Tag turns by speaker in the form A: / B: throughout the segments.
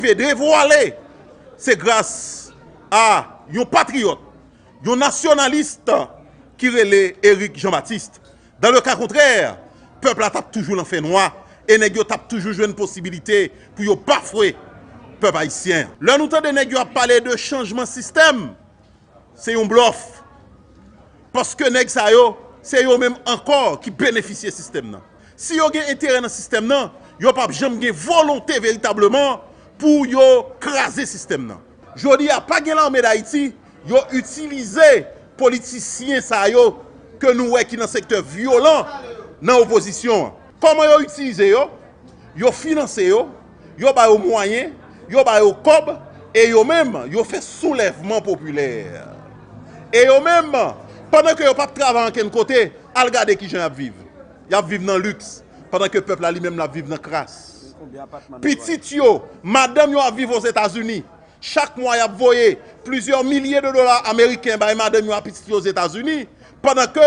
A: PD voilé, c'est grâce à un patriote, un nationaliste qui relève Éric Jean-Baptiste. Dans le cas contraire, le peuple a toujours l'enfer noir et nèg yo tape toujours une possibilité pour yo bafouer le peuple haïtien. Là nous tande nèg yo a parlé de changement système, c'est un bluff. Parce que nèg sa yo, c'est eux même encore qui bénéficient du système. Si vous avez intérêt dans le système, vous n'avez pas jamais volonté véritablement pour craser le système. Je dis, pas de l'armée d'Haïti, vous utilisez les politiciens que nous voyons qui dans le secteur violent dans l'opposition. Comment vous utilisez? Vous financez, vous avez des moyens, vous avez des cob, et vous même, vous faites soulèvement populaire. Et vous même, pendant que vous n'avez pas de travail en quelque côté, regardez qui j'en vivre. Ils vivent dans le luxe, pendant que le peuple lui-même vit dans la crasse. Petit yo, madame yo a vivre aux États-Unis. Chaque mois, il a envoyé plusieurs milliers de dollars américains par madame yo a petit aux États-Unis. Pendant que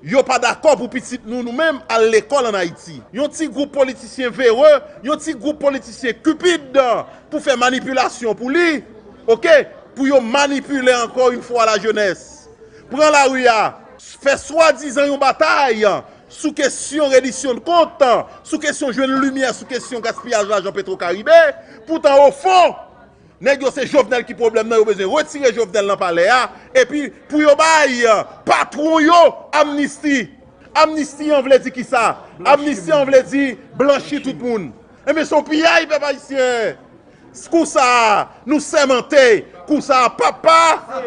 A: yo pas d'accord pour petit nous-mêmes à l'école en Haïti. Yon petit groupe politicien véreux, yon petit groupe politicien cupide pour faire manipulation pour lui. OK? Pour yo manipuler encore une fois la jeunesse. Prends la rue, fait soi-disant une bataille sous question reddition de compte, sous question jeune lumière, sous question gaspillage d'argent Petro-Caribé. Pourtant au fond, nèg yo c'est Jovenel qui problème nan yo besoin retirer Jovenel dans palais et puis pour yo bay patron yo amnistie. Amnistie en vle di qui ça? Amnistie en vle di blanchir tout le monde. Et mais son pillage peuple haïtien. Kou ça nous sémenté, kou ça papa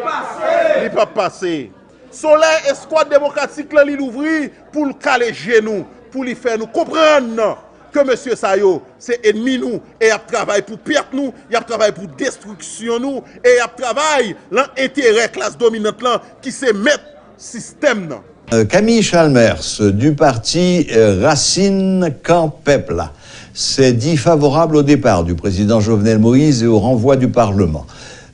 A: il pas passé. Soleil escouade démocratique là, il ouvri pour le caler genou, pour lui faire nous comprendre que monsieur Sayo, c'est ennemi nous, et il travaille pour perdre nous, il travaille pour destruction nous, et il travaille l'intérêt classe dominante là, qui se met système là.
B: Camille Chalmers du parti Racine Camp Peuple s'est dit favorable au départ du président Jovenel Moïse et au renvoi du Parlement.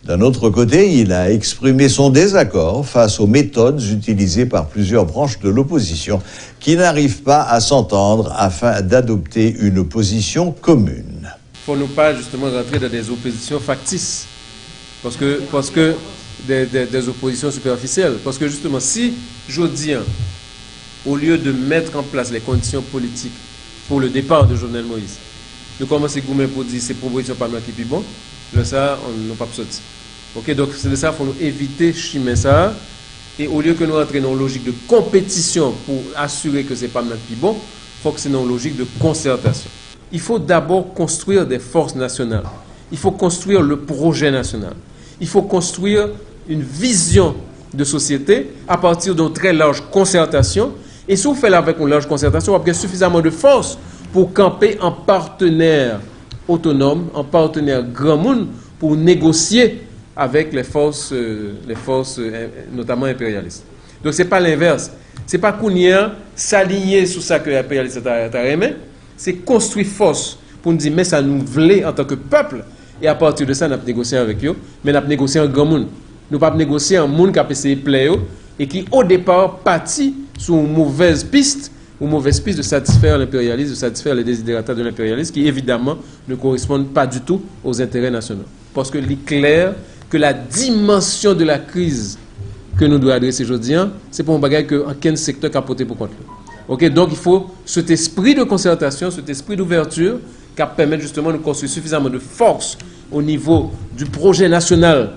B: D'un autre côté, il a exprimé son désaccord face aux méthodes utilisées par plusieurs branches de l'opposition qui n'arrivent pas à s'entendre afin d'adopter une position commune.
C: Il ne faut pas justement rentrer dans des oppositions factices, parce que des oppositions superficielles. Parce que justement, si jodi, au lieu de mettre en place les conditions politiques pour le départ de Jovenel Moïse, nous commençons à pour dire ces propositions par nous qui sont bon, là ça, on n'a pas sorti. Ok, donc c'est de ça qu'il faut nous éviter chimer ça. Et au lieu que nous entrions dans une logique de compétition pour assurer que ce n'est pas notre plus bon, il faut que c'est dans une logique de concertation. Il faut d'abord construire des forces nationales. Il faut construire le projet national. Il faut construire une vision de société à partir d'une très large concertation. Et si on fait avec une large concertation, on va avoir suffisamment de force pour camper en partenaire autonome, en partenaire grand monde, pour négocier avec les forces notamment impérialistes. Donc ce n'est pas l'inverse. Ce n'est pas qu'on y a s'aligner sur ça que l'impérialiste a aimé, c'est construire force pour nous dire mais ça nous voulait en tant que peuple, et à partir de ça, nous avons négocié avec eux, mais nous avons négocié en grand monde. Nous n'avons pas négocié en monde qui a essayé de plaire et qui au départ partit sur une mauvaise piste de satisfaire l'impérialisme, de satisfaire les désidératas de l'impérialisme qui évidemment ne correspondent pas du tout aux intérêts nationaux. Parce que il est clair que la dimension de la crise que nous devons adresser aujourd'hui, c'est pour un bagage que aucun secteur capoté pour contre. Ok, donc il faut cet esprit de concertation, cet esprit d'ouverture qui permet justement de construire suffisamment de force au niveau du projet national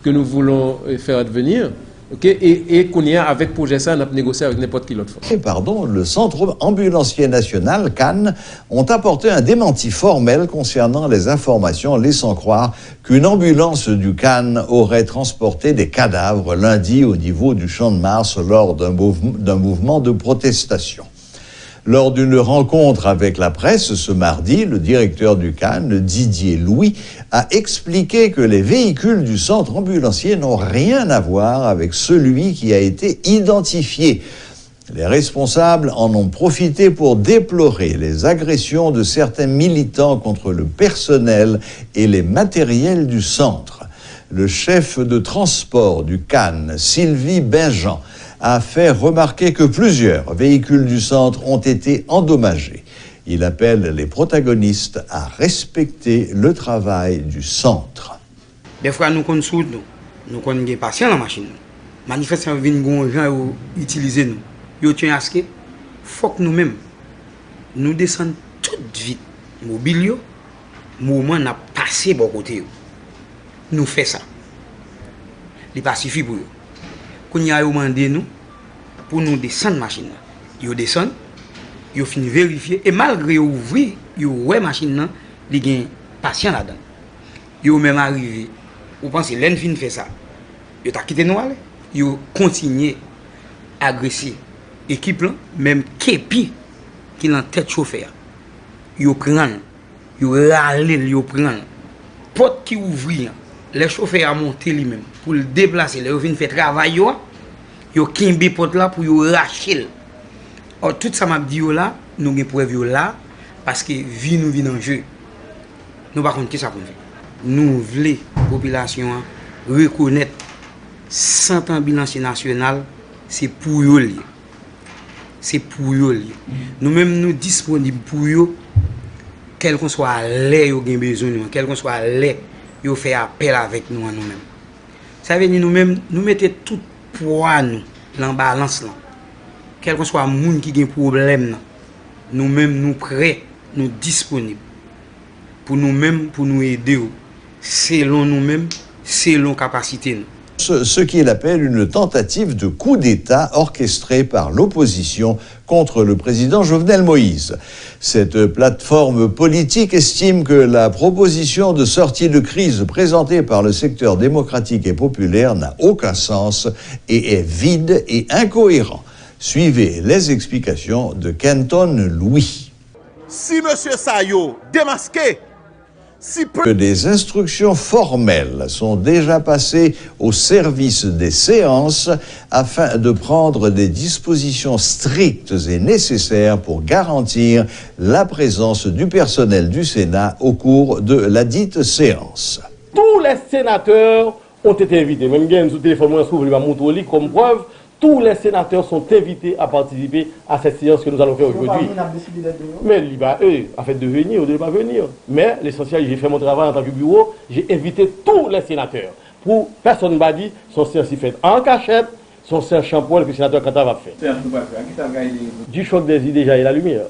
C: que nous voulons faire advenir. Okay, et qu'on y a avec projet ça, on a négocié avec n'importe qui l'autre fois.
B: Le Centre ambulancier national, CAN, ont apporté un démenti formel concernant les informations laissant croire qu'une ambulance du CAN aurait transporté des cadavres lundi au niveau du Champ de Mars lors d'un mouvement de protestation. Lors d'une rencontre avec la presse ce mardi, le directeur du CAN, Didier Louis, a expliqué que les véhicules du centre ambulancier n'ont rien à voir avec celui qui a été identifié. Les responsables en ont profité pour déplorer les agressions de certains militants contre le personnel et les matériels du centre. Le chef de transport du CAN, Sylvie Benjean, a fait remarquer que plusieurs véhicules du centre ont été endommagés. Il appelle les protagonistes à respecter le travail du centre.
D: Des fois, nous connaissons nous connaissons des patients dans la machine. Manifestement, nous gens utiliser nous. Ils tiennent à ce qu'il faut que nous-mêmes, nous descendons tout vite. Mobile, moment n'a passé bon côté. Nous faisons ça. Il pas suffit pour eux. Quand ils ont demandé nous, pour nous descendre la machine, ils descendent, ils finissent vérifier, et malgré ouvrir, ils ont la machine, il y a un patient là-dedans. Ils ont même arrivé, vous pensez, l'enfin fait ça, ils ont quitté nous, ils ont continué à agresser l'équipe, même Képi, qui est en tête chauffeur. Ils ont pris, ils ont râlé, ils ont pris. Porte qui ouvre, les chauffeurs ont monté lui-même pour le déplacer, ils ont fait travail, ils ont quimbi porte là pour le racher. Or, tout ça m'a dit là, nous avons preuve là, parce que vie nous vient en jeu. Nous ne savons pas ce que ça peut faire. Nous voulons la population reconnaître 100 ans bilan national, c'est pour eux. C'est pour eux. Nous-mêmes, nous disponibles pour eux, quel qu'on soit l'air qu'ils ont besoin, quel qu'on soit l'air qu'ils fait appel avec nous à nous-mêmes. Ça veut dire nous-mêmes, nous mettons tout poids nous dans la balance. Là. Quel que soit le monde qui a un problème, nous-mêmes, nous prêts, nous disponibles pour nous-mêmes, pour nous aider, selon nous-mêmes, selon capacité.
B: Ce qu'il appelle une tentative de coup d'État orchestrée par l'opposition contre le président Jovenel Moïse. Cette plateforme politique estime que la proposition de sortie de crise présentée par le secteur démocratique et populaire n'a aucun sens et est vide et incohérent. Suivez les explications de Kenton Louis.
A: Si M. Sayo démasqué,
B: que des instructions formelles sont déjà passées au service des séances afin de prendre des dispositions strictes et nécessaires pour garantir la présence du personnel du Sénat au cours de la dite séance.
E: Tous les sénateurs ont été invités. Même bien sous téléphone, moi, je vais montrer comme preuve. Tous les sénateurs sont invités à participer à cette séance que nous allons faire aujourd'hui. Mais eux, en fait, de venir ou de ne pas venir. Mais l'essentiel, j'ai fait mon travail en tant que bureau, j'ai invité tous les sénateurs. Pour personne ne m'a dit, son séance est faite en cachette, son séance shampoing que le sénateur Kata va faire. Du choc des idées, j'ai la lumière.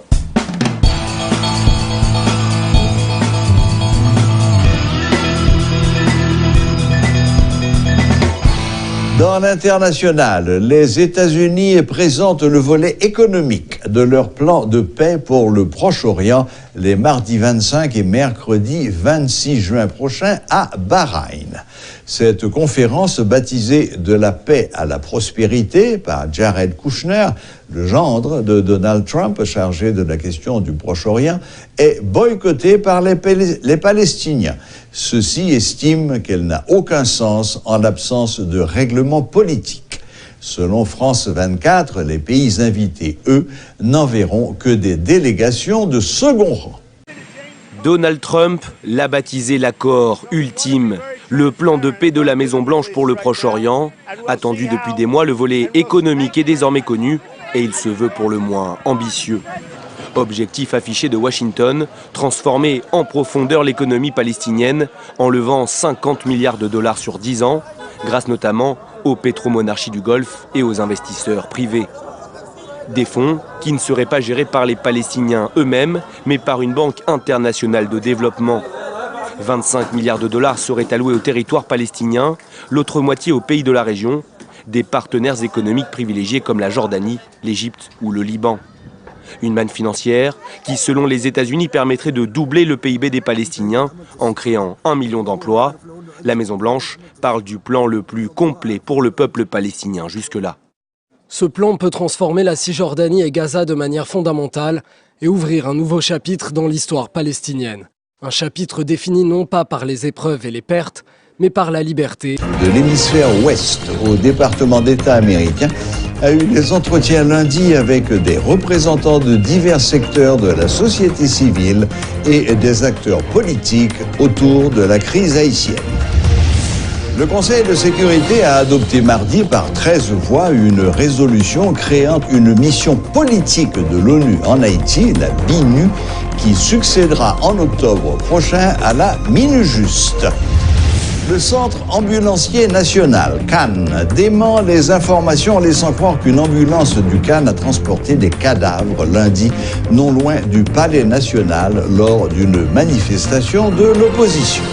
B: Dans l'international, les États-Unis présentent le volet économique de leur plan de paix pour le Proche-Orient les mardis 25 et mercredi 26 juin prochains à Bahreïn. Cette conférence, baptisée « De la paix à la prospérité » par Jared Kushner, le gendre de Donald Trump chargé de la question du Proche-Orient, est boycottée par les Palestiniens. Ceux-ci estiment qu'elle n'a aucun sens en l'absence de règlement politique. Selon France 24, les pays invités, eux, n'enverront que des délégations de second rang.
F: Donald Trump l'a baptisé l'accord ultime, le plan de paix de la Maison-Blanche pour le Proche-Orient. Attendu depuis des mois, le volet économique est désormais connu et il se veut pour le moins ambitieux. Objectif affiché de Washington, transformer en profondeur l'économie palestinienne en levant 50 milliards de dollars sur 10 ans, grâce notamment aux pétromonarchies du Golfe et aux investisseurs privés. Des fonds qui ne seraient pas gérés par les Palestiniens eux-mêmes, mais par une banque internationale de développement. 25 milliards de dollars seraient alloués au territoire palestinien, l'autre moitié aux pays de la région, des partenaires économiques privilégiés comme la Jordanie, l'Égypte ou le Liban. Une manne financière qui, selon les États-Unis, permettrait de doubler le PIB des Palestiniens en créant 1 million d'emplois. La Maison-Blanche parle du plan le plus complet pour le peuple palestinien jusque-là.
G: Ce plan peut transformer la Cisjordanie et Gaza de manière fondamentale et ouvrir un nouveau chapitre dans l'histoire palestinienne. Un chapitre défini non pas par les épreuves et les pertes, mais par la liberté.
B: De l'hémisphère ouest au département d'État américain a eu des entretiens lundi avec des représentants de divers secteurs de la société civile et des acteurs politiques autour de la crise haïtienne. Le Conseil de sécurité a adopté mardi par 13 voix une résolution créant une mission politique de l'ONU en Haïti, la BINU, qui succédera en octobre prochain à la MINUJUST. Le Centre ambulancier national, CAN, dément les informations laissant croire qu'une ambulance du CAN a transporté des cadavres lundi, non loin du Palais national, lors d'une manifestation de l'opposition.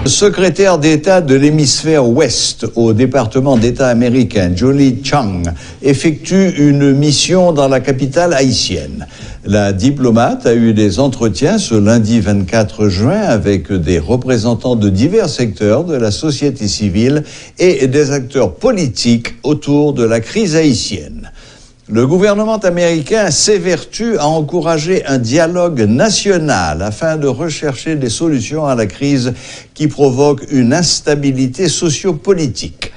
B: Le secrétaire d'État de l'hémisphère ouest au département d'État américain, Julie Chang, effectue une mission dans la capitale haïtienne. La diplomate a eu des entretiens ce lundi 24 juin avec des représentants de divers secteurs de la société civile et des acteurs politiques autour de la crise haïtienne. Le gouvernement américain s'évertue à encourager un dialogue national afin de rechercher des solutions à la crise qui provoque une instabilité sociopolitique.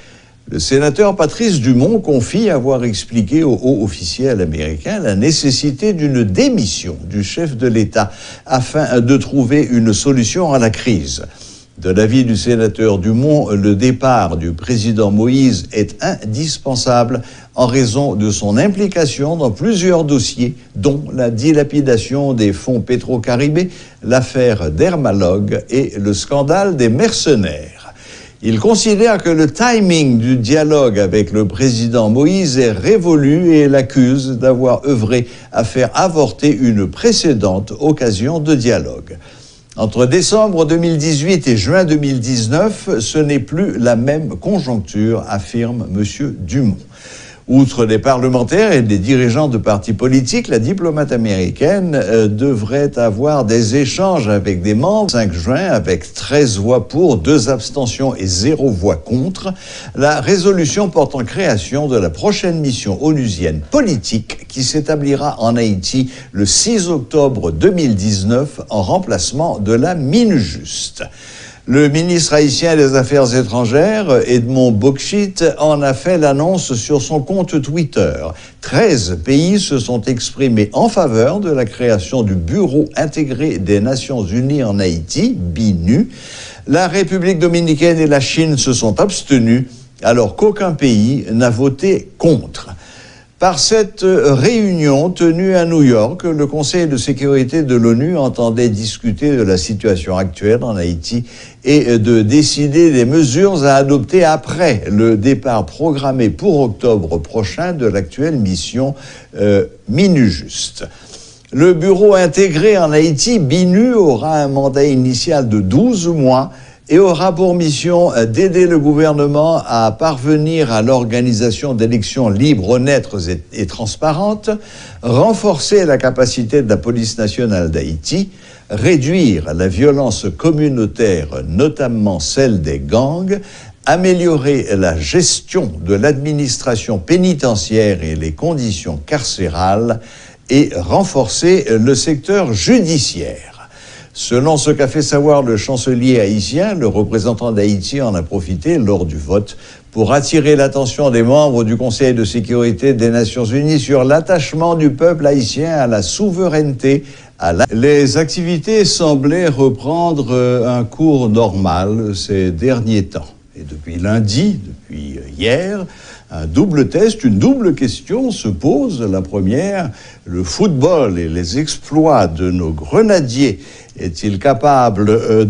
B: Le sénateur Patrice Dumont confie avoir expliqué au haut officiel américain la nécessité d'une démission du chef de l'État afin de trouver une solution à la crise. De l'avis du sénateur Dumont, le départ du président Moïse est indispensable en raison de son implication dans plusieurs dossiers, dont la dilapidation des fonds Petro-Caribé, l'affaire Dermalog et le scandale des mercenaires. Il considère que le timing du dialogue avec le président Moïse est révolu et l'accuse d'avoir œuvré à faire avorter une précédente occasion de dialogue. Entre décembre 2018 et juin 2019, ce n'est plus la même conjoncture, affirme M. Dumont. Outre les parlementaires et des dirigeants de partis politiques, la diplomate américaine devrait avoir des échanges avec des membres. 5 juin, avec 13 voix pour, 2 abstentions et 0 voix contre, la résolution portant création de la prochaine mission onusienne politique qui s'établira en Haïti le 6 octobre 2019 en remplacement de la MINUJUST. Le ministre haïtien des Affaires étrangères, Edmond Bockchit, en a fait l'annonce sur son compte Twitter. 13 pays se sont exprimés en faveur de la création du Bureau intégré des Nations Unies en Haïti, BINU. La République dominicaine et la Chine se sont abstenus, alors qu'aucun pays n'a voté contre. Par cette réunion tenue à New York, le Conseil de sécurité de l'ONU entendait discuter de la situation actuelle en Haïti et de décider des mesures à adopter après le départ programmé pour octobre prochain de l'actuelle mission MINUJUST. Le bureau intégré en Haïti, BINU, aura un mandat initial de 12 mois et aura pour mission d'aider le gouvernement à parvenir à l'organisation d'élections libres, honnêtes et transparentes, renforcer la capacité de la police nationale d'Haïti, réduire la violence communautaire, notamment celle des gangs, améliorer la gestion de l'administration pénitentiaire et les conditions carcérales et renforcer le secteur judiciaire. Selon ce qu'a fait savoir le chancelier haïtien, le représentant d'Haïti en a profité lors du vote pour attirer l'attention des membres du Conseil de sécurité des Nations Unies sur l'attachement du peuple haïtien à la souveraineté. Les activités semblaient reprendre un cours normal ces derniers temps. Et depuis lundi, depuis hier, un double test, une double question se pose. La première, le football et les exploits de nos grenadiers est-il capable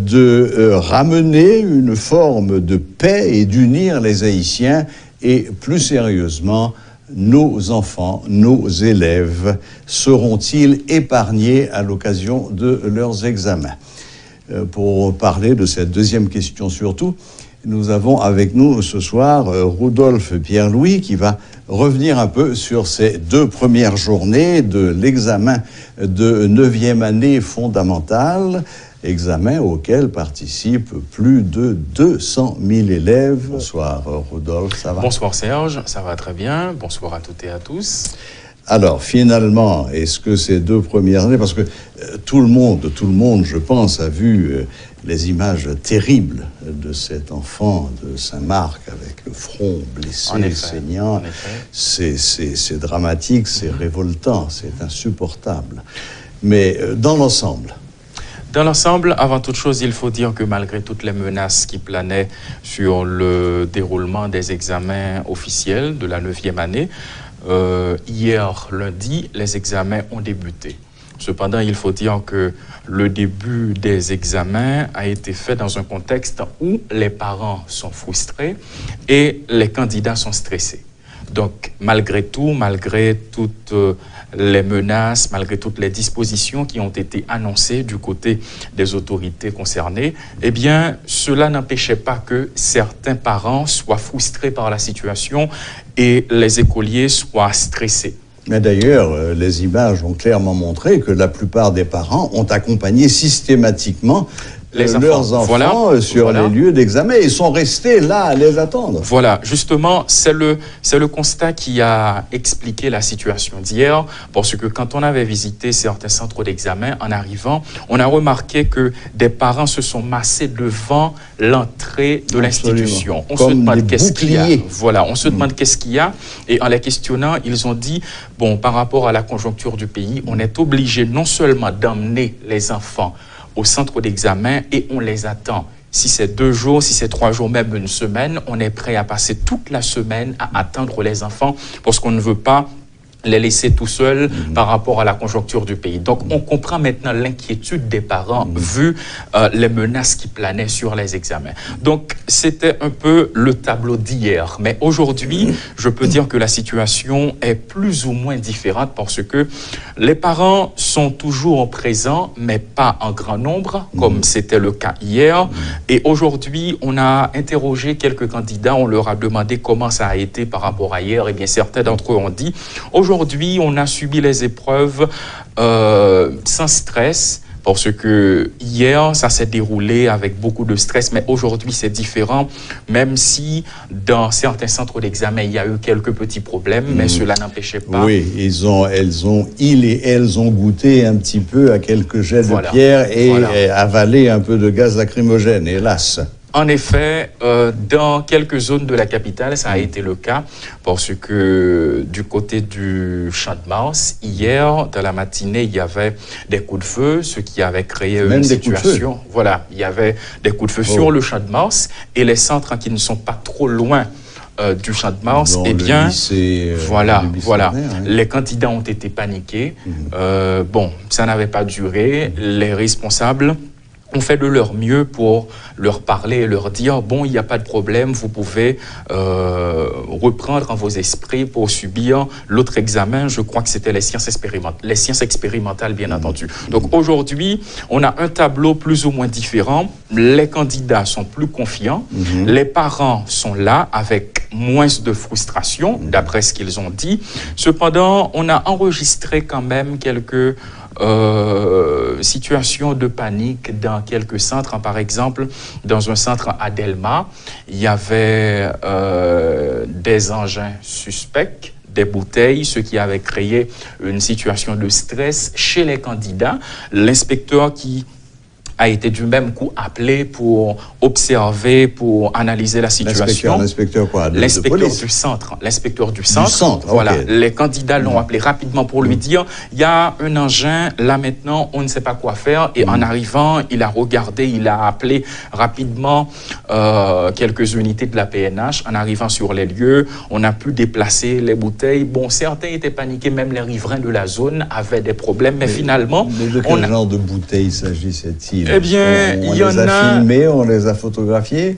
B: de ramener une forme de paix et d'unir les Haïtiens? Et plus sérieusement, nos enfants, nos élèves, seront-ils épargnés à l'occasion de leurs examens? Pour parler de cette deuxième question surtout, nous avons avec nous ce soir Rudolph Pierre-Louis qui va revenir un peu sur ces 2 premières journées de l'examen de 9e année fondamentale, examen auquel participent plus de 200 000 élèves. Bonsoir Rudolph, ça va?
H: Bonsoir Serge, ça va très bien. Bonsoir à toutes et à tous.
B: Alors, finalement, est-ce que ces 2 premières années, parce que tout le monde, je pense, a vu les images terribles de cet enfant de Saint-Marc avec le front blessé, saignant. C'est dramatique, c'est révoltant, c'est insupportable. Mais dans l'ensemble,
H: Dans l'ensemble, avant toute chose, il faut dire que malgré toutes les menaces qui planaient sur le déroulement des examens officiels de la 9e année, hier lundi, les examens ont débuté. Cependant, il faut dire que le début des examens a été fait dans un contexte où les parents sont frustrés et les candidats sont stressés. Donc, malgré tout, malgré toutes les menaces, malgré toutes les dispositions qui ont été annoncées du côté des autorités concernées, eh bien, cela n'empêchait pas que certains parents soient frustrés par la situation et les écoliers soient stressés.
B: Mais d'ailleurs, les images ont clairement montré que la plupart des parents ont accompagné systématiquement leurs enfants sur les lieux d'examen. Ils sont restés là à les attendre.
H: Voilà, justement, c'est le constat qui a expliqué la situation d'hier, parce que quand on avait visité certains centres d'examen, en arrivant, on a remarqué que des parents se sont massés devant l'entrée de l'institution. On se demande qu'est-ce qu'il y a. Voilà, on se demande qu'est-ce qu'il y a, et en les questionnant, ils ont dit, bon, par rapport à la conjoncture du pays, on est obligé non seulement d'emmener les enfants au centre d'examen et on les attend. Si c'est 2 jours, si c'est 3 jours, même une semaine, on est prêt à passer toute la semaine à attendre les enfants parce qu'on ne veut pas les laisser tout seuls par rapport à la conjoncture du pays. Donc, on comprend maintenant l'inquiétude des parents vu les menaces qui planaient sur les examens. Donc, c'était un peu le tableau d'hier. Mais aujourd'hui, je peux dire que la situation est plus ou moins différente parce que les parents sont toujours présents, mais pas en grand nombre, comme c'était le cas hier. Et aujourd'hui, on a interrogé quelques candidats, on leur a demandé comment ça a été par rapport à hier. Eh bien, certains d'entre eux ont dit, aujourd'hui, on a subi les épreuves sans stress, parce que hier, ça s'est déroulé avec beaucoup de stress, mais aujourd'hui, c'est différent, même si dans certains centres d'examen, il y a eu quelques petits problèmes, mais cela n'empêchait pas.
B: Oui, ils et elles ont goûté un petit peu à quelques jets de pierre et avalé un peu de gaz lacrymogène, hélas.
H: En effet, dans quelques zones de la capitale, ça a été le cas parce que du côté du Champ de Mars, hier, dans la matinée, il y avait des coups de feu, ce qui avait créé une situation. Voilà, il y avait des coups de feu sur le Champ de Mars et les centres qui ne sont pas trop loin du Champ de Mars, eh bien, les candidats ont été paniqués. Bon, ça n'avait pas duré. Les responsables ont fait de leur mieux pour leur parler et leur dire, bon, il n'y a pas de problème, vous pouvez reprendre en vos esprits pour subir l'autre examen. Je crois que c'était les sciences expérimentales, bien entendu. Donc aujourd'hui, on a un tableau plus ou moins différent. Les candidats sont plus confiants. Les parents sont là avec moins de frustration, d'après ce qu'ils ont dit. Cependant, on a enregistré quand même quelques situation de panique dans quelques centres. Par exemple, dans un centre à Delma, il y avait des engins suspects, des bouteilles, ce qui avait créé une situation de stress chez les candidats. L'inspecteur qui a été du même coup appelé pour observer, pour analyser la situation.
B: L'inspecteur quoi?
H: L'inspecteur du centre. L'inspecteur du centre. Voilà. Okay. Les candidats l'ont appelé rapidement pour lui dire, il y a un engin, là maintenant, on ne sait pas quoi faire. Et en arrivant, il a regardé, il a appelé rapidement quelques unités de la PNH. En arrivant sur les lieux, on a pu déplacer les bouteilles. Bon, certains étaient paniqués, même les riverains de la zone avaient des problèmes. Mais finalement...
B: De quel genre de bouteilles s'agissait-il?
H: Eh bien, il y en a...
B: On les a filmés, on les a photographiés?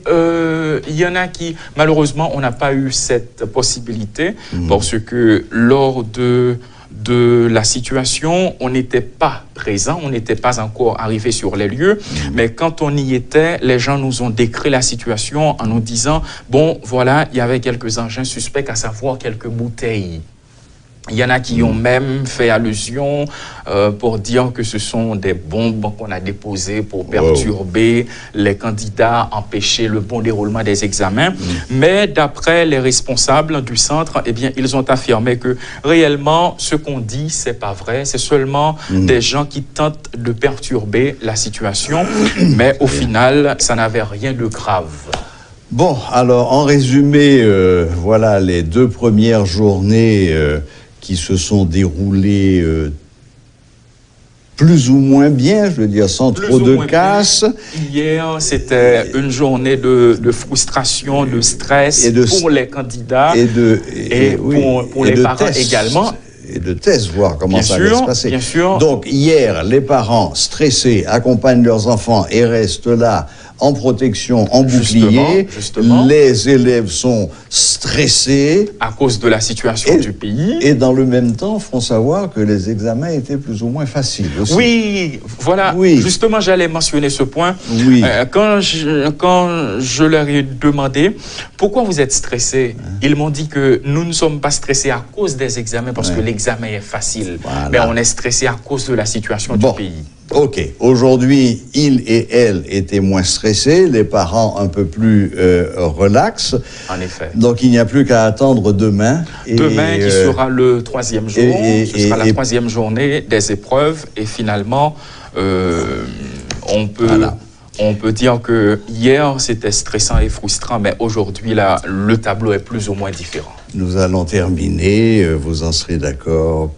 H: Il y en a qui, malheureusement, on n'a pas eu cette possibilité parce que lors de la situation, on n'était pas présent, on n'était pas encore arrivé sur les lieux, mais quand on y était, les gens nous ont décrit la situation en nous disant, bon, voilà, il y avait quelques engins suspects, à savoir quelques bouteilles. Il y en a qui ont même fait allusion pour dire que ce sont des bombes qu'on a déposées pour perturber les candidats, empêcher le bon déroulement des examens. Mais d'après les responsables du centre, eh bien, ils ont affirmé que réellement, ce qu'on dit, c'est pas vrai. C'est seulement des gens qui tentent de perturber la situation. Mais au final, ça n'avait rien de grave.
B: Bon, alors, en résumé, voilà les 2 premières journées qui se sont déroulées plus ou moins bien, je veux dire, sans trop de casse.
H: Hier, c'était une journée de frustration, de stress pour les candidats et pour les parents également.
B: Et de tests, voir comment ça va se passer.
H: Bien sûr.
B: Donc, hier, les parents stressés accompagnent leurs enfants et restent là en protection, en bouclier.
H: Justement.
B: Les élèves sont stressés.
H: À cause de la situation du pays.
B: Et dans le même temps, font savoir que les examens étaient plus ou moins faciles aussi.
H: Oui, voilà.
B: Oui.
H: Justement, j'allais mentionner ce point.
B: Oui.
H: Quand je leur ai demandé pourquoi vous êtes stressés, ils m'ont dit que nous ne sommes pas stressés à cause des examens parce que l'examen est facile.
B: Voilà.
H: Mais on est stressés à cause de la situation du pays.
B: Ok. Aujourd'hui, ils et elles étaient moins stressés, les parents un peu plus relax.
H: En effet.
B: Donc, il n'y a plus qu'à attendre demain.
H: Demain, qui sera le 3e jour. Ce sera la 3e journée des épreuves. Et finalement, on peut dire que hier, c'était stressant et frustrant, mais aujourd'hui, là, le tableau est plus ou moins différent.
B: Nous allons terminer, vous en serez d'accord,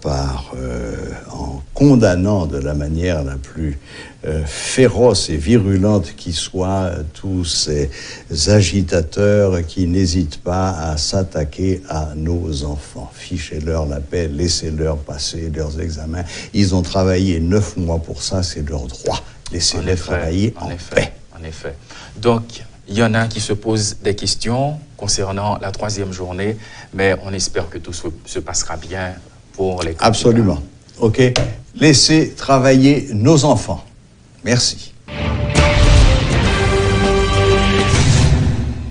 B: en condamnant de la manière la plus féroce et virulente qui soit tous ces agitateurs qui n'hésitent pas à s'attaquer à nos enfants. Fichez-leur la paix, laissez-leur passer leurs examens. Ils ont travaillé 9 mois pour ça, c'est leur droit. Laissez-les travailler en paix.
H: En effet. Donc, il y en a qui se posent des questions concernant la 3e journée, mais on espère que tout se passera bien pour les candidats.
B: Absolument. OK. Laissez travailler nos enfants. Merci.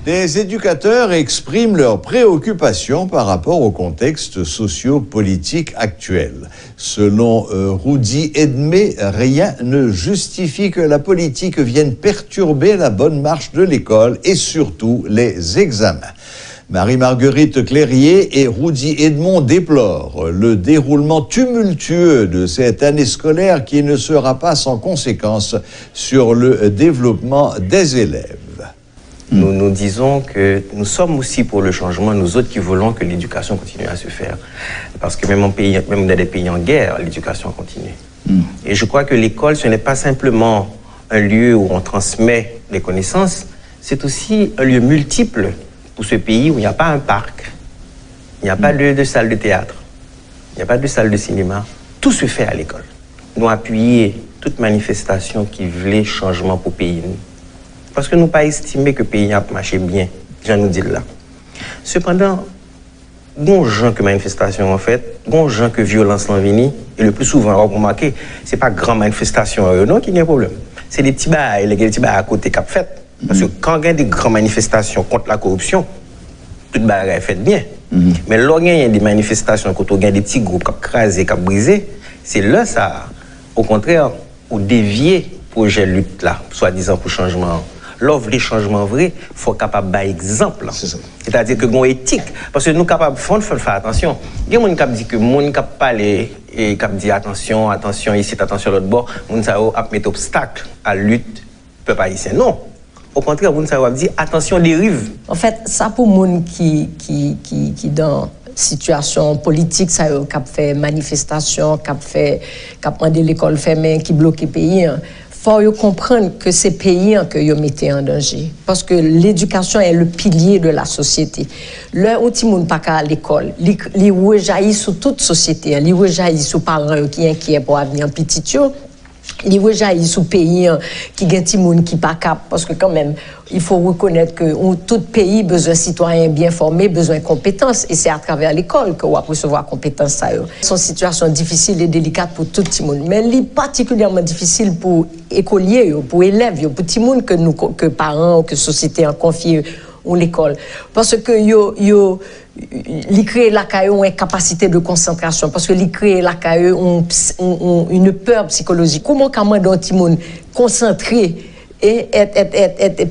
B: Des éducateurs expriment leurs préoccupations par rapport au contexte socio-politique actuel. Selon Rudy Edmé, rien ne justifie que la politique vienne perturber la bonne marche de l'école et surtout les examens. Marie-Marguerite Clérier et Rudy Edmond déplorent le déroulement tumultueux de cette année scolaire qui ne sera pas sans conséquences sur le développement des élèves.
I: Nous nous disons que nous sommes aussi pour le changement, nous autres qui voulons que l'éducation continue à se faire. Parce que même dans des pays en guerre, l'éducation continue. Et je crois que l'école, ce n'est pas simplement un lieu où on transmet les connaissances, c'est aussi un lieu multiple pour ce pays où il n'y a pas un parc, il n'y a pas de salle de théâtre, il n'y a pas de salle de cinéma. Tout se fait à l'école. Nous appuyons toute manifestation qui voulait changement pour le pays. Parce que nous pas estimé que le pays a marché bien, je nous dis là. Cependant, bon gens que manifestation en fait, bon gens que violence l'en vini, et le plus souvent, on remarque, c'est pas grande manifestation non qui a un problème. C'est les petits bails, les petits bails à côté qu'a fait. Parce que quand il y a des grandes manifestations contre la corruption, toute bagarre est faite bien. Mais là, il y a des manifestations quand il y a des petits groupes qui crasent, qui brisé, c'est là ça, au contraire, au dévier projet lutte là, soi-disant pour changement. L'offre des changements vrais, il faut être capable d'exemple. C'est-à-dire que nous éthique. Parce que nous sommes capables de faire attention. Il y a des gens qui disent que les gens qui parlent et qui disent attention, attention ici, attention l'autre bord, les gens qui mettent obstacle à la lutte, peuple haïtien. Non. Au contraire, les gens qui disent attention dérive.
J: En fait, ça pour les gens qui dans situation politique, ça qui fait manifestation, qui demandé l'école fermée, qui bloque le pays. Il faut comprendre que c'est le pays que vous mettez en danger. Parce que l'éducation est le pilier de la société. Le petit monde pas à l'école, il rejaillit sur toute société, il rejaillit sur les parents qui sont inquiets pour l'avenir petit. Il rejaillit sur le pays qui a des gens qui pas cap. Parce que quand même, il faut reconnaître que tout pays a besoin de citoyens bien formés, besoin de compétences. Et c'est à travers l'école que vous recevoir compétences. C'est une situation difficile et délicate pour tout le monde. Mais elle est particulièrement difficile pour les écoliers, pour les élèves, pour tout le monde que parents ou que société ont confié à l'école. Parce que ils créent la CAE une capacité de concentration. Parce que ils créent la CAE une peur psychologique. Comment un petit monde concentré et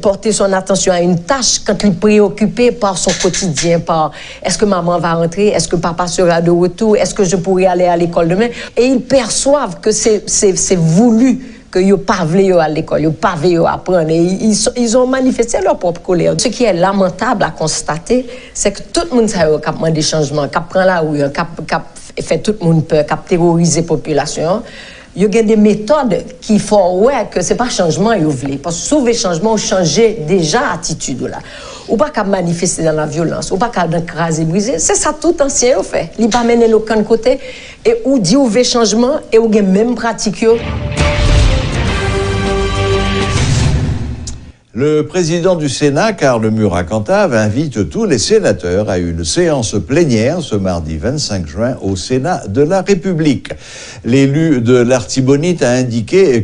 J: porter son attention à une tâche quand il est préoccupé par son quotidien, par est-ce que maman va rentrer, est-ce que papa sera de retour, est-ce que je pourrai aller à l'école demain, et ils perçoivent que c'est voulu que ils pas voulu à l'école, ils pas voulu apprendre, et ils ont manifesté leur propre colère. Ce qui est lamentable à constater, c'est que tout le monde sait qu'il y a des changements, qu'il prend la rue, qu'il fait tout le monde peur, qu'il terrorise la population. il y a des méthodes qui font ouais que c'est pas changement ils veulent parce que sauver changement changer déjà attitude là ou pas qu'à manifester dans la violence ou pas qu'à écraser briser c'est ça tout ancien fait il pas mener aucun côté et ou dit ou veut changement et ou gen même pratique.
B: Le président du Sénat, Karl Murat-Cantave, invite tous les sénateurs à une séance plénière ce mardi 25 juin au Sénat de la République. L'élu de l'Artibonite a indiqué que